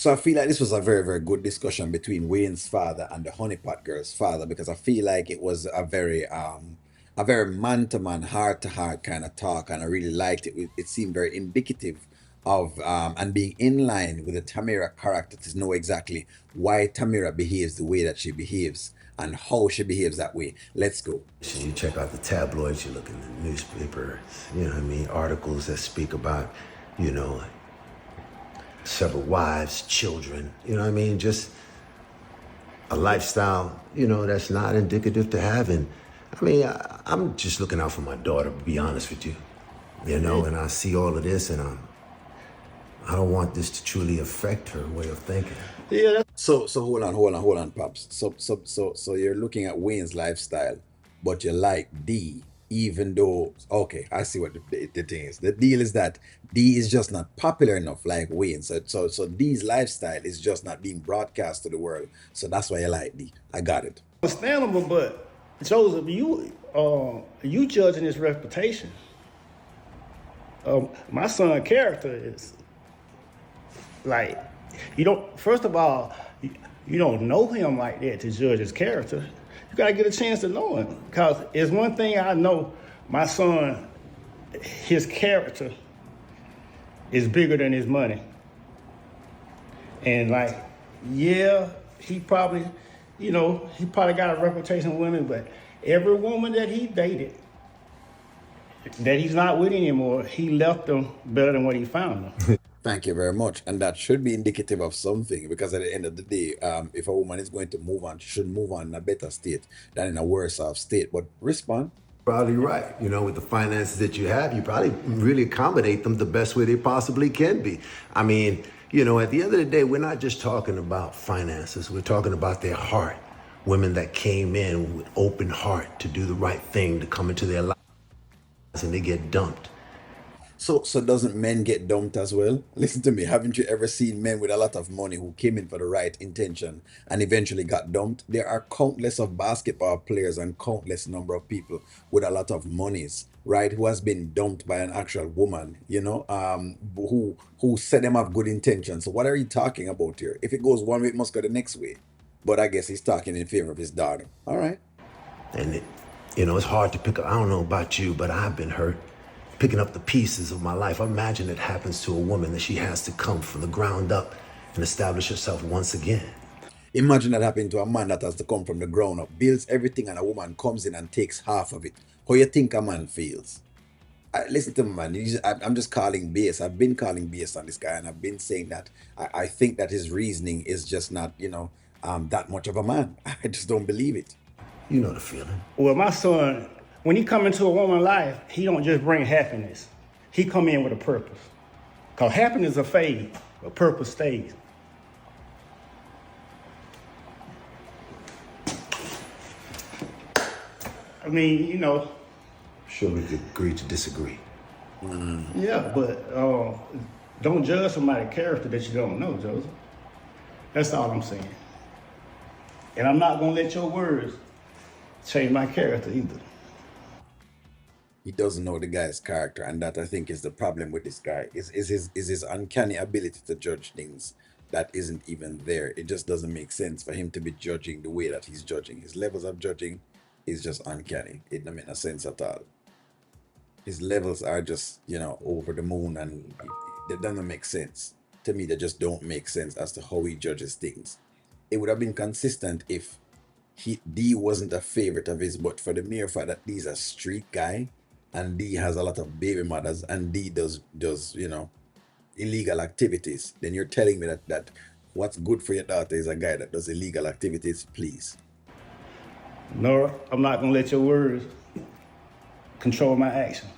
So I feel like this was a very, very good discussion between Wayne's father and the honeypot girl's father because I feel like it was a very man-to-man, heart-to-heart kind of talk, and I really liked it. It seemed very indicative of and being in line with the Tamira character to know exactly why Tamira behaves the way that she behaves and how she behaves that way. Let's go. You check out the tabloids, you look in the newspaper, you know what I mean, articles that speak about, you know, several wives, children, you know what I mean, just a lifestyle, you know, that's not indicative to having. I mean, I'm just looking out for my daughter, to be honest with you, you know, and I see all of this and I don't want this to truly affect her way of thinking. Yeah, So hold on, Pops. So you're looking at Wayne's lifestyle, but you like D, even though okay, I see what the thing is. The deal is that D is just not popular enough like Wayne. So D's lifestyle is just not being broadcast to the world. So that's why you like D. I got it. understandable, but Joseph, you judging his reputation. My son character is like, you don't. First of all, you don't know him like that to judge his character. You gotta get a chance to know him, because it's one thing I know. My son, his character is bigger than his money, and like, yeah, he probably, he probably got a reputation with women, but every woman that he dated, that he's not with anymore, he left them better than what he found them. Thank you very much. And that should be indicative of something because at the end of the day, if a woman is going to move on, she should move on in a better state than in a worse off state. But respond. Probably right. You know, with the finances that you have, you probably really accommodate them the best way they possibly can be. I mean, you know, at the end of the day, we're not just talking about finances. We're talking about their heart. Women that came in with open heart to do the right thing, to come into their lives, and they get dumped. So doesn't men get dumped as well? Listen to me. Haven't you ever seen men with a lot of money who came in for the right intention and eventually got dumped? There are countless of basketball players and countless number of people with a lot of monies, right, who has been dumped by an actual woman, who said them have good intentions. So what are you talking about here? If it goes one way, it must go the next way. But I guess he's talking in favor of his daughter. All right. And you know, it's hard to pick up. I don't know about you, but I've been hurt picking up the pieces of my life. Imagine it happens to a woman that she has to come from the ground up and establish herself once again. Imagine that happening to a man that has to come from the ground up, builds everything, and a woman comes in and takes half of it. How you think a man feels? Listen to me, man. I'm just calling BS. I've been calling BS on this guy, and I've been saying that I think that his reasoning is just not, that much of a man. I just don't believe it. You know the feeling. Well, my son, when he come into a woman's life, he don't just bring happiness. He come in with a purpose. Because happiness will fade, but purpose stays. I mean, Sure, we could agree to disagree. yeah, but don't judge somebody's character that you don't know, Joseph. That's all I'm saying. And I'm not going to let your words change my character either. He doesn't know the guy's character, and that I think is the problem with this guy. Is his uncanny ability to judge things that isn't even there. It just doesn't make sense for him to be judging the way that he's judging. His levels of judging is just uncanny. It doesn't make no sense at all. His levels are just, over the moon, and they doesn't make sense. To me, they just don't make sense as to how he judges things. It would have been consistent if D wasn't a favorite of his, but for the mere fact that D's a street guy and D has a lot of baby mothers and D does illegal activities, then you're telling me that what's good for your daughter is a guy that does illegal activities, please. Nora, I'm not going to let your words control my action.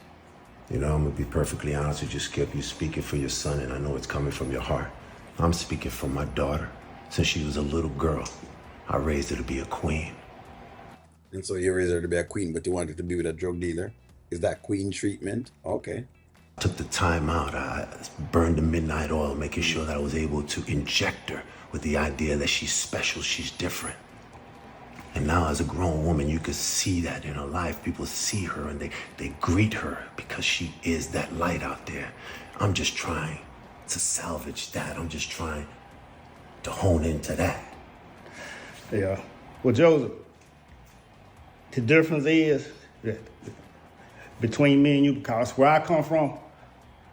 You know, I'm gonna be perfectly honest with you, Skip. You're speaking for your son, and I know it's coming from your heart. I'm speaking for my daughter. Since she was a little girl, I raised her to be a queen. And so you raised her to be a queen, but you wanted to be with a drug dealer? Is that queen treatment? Okay. Took the time out. I burned the midnight oil, making sure that I was able to inject her with the idea that she's special, she's different. And now as a grown woman, you could see that in her life. People see her and they greet her because she is that light out there. I'm just trying to salvage that. I'm just trying to hone into that. Yeah. Well, Joseph, the difference is that between me and you, because where I come from,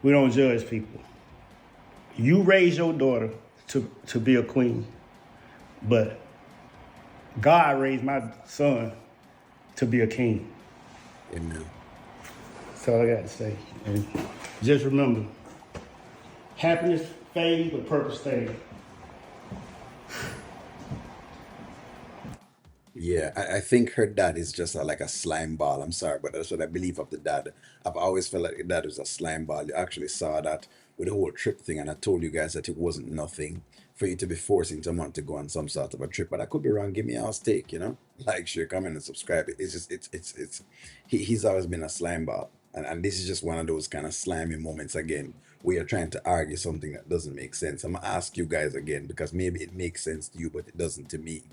we don't judge people. You raise your daughter to be a queen, but God raised my son to be a king. Amen. That's all I got to say. And just remember, happiness fades, but purpose stays. Yeah, I think her dad is just like a slime ball. I'm sorry, but that's what I believe of the dad. I've always felt like the dad was a slime ball. You actually saw that with the whole trip thing, and I told you guys that it wasn't nothing for you to be forcing someone to go on some sort of a trip. But I could be wrong. Give me your stake, you know? Like, share, comment, and subscribe. It's just, he's always been a slime ball. And this is just one of those kind of slimy moments again, where you're trying to argue something that doesn't make sense. I'm gonna ask you guys again because maybe it makes sense to you, but it doesn't to me.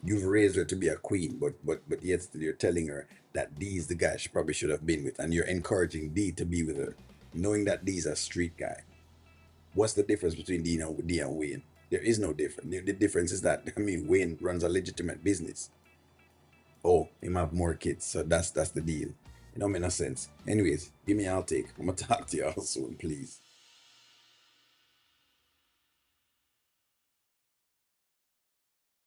You've raised her to be a queen, but yet still you're telling her that D's the guy she probably should have been with, and you're encouraging D to be with her, knowing that D's a street guy. What's the difference between D and Wayne? There is no difference. The difference is that I mean Wayne runs a legitimate business. Oh, him have more kids, so that's the deal. It don't make no sense. Anyways, give me your take. I'm gonna talk to y'all soon, please.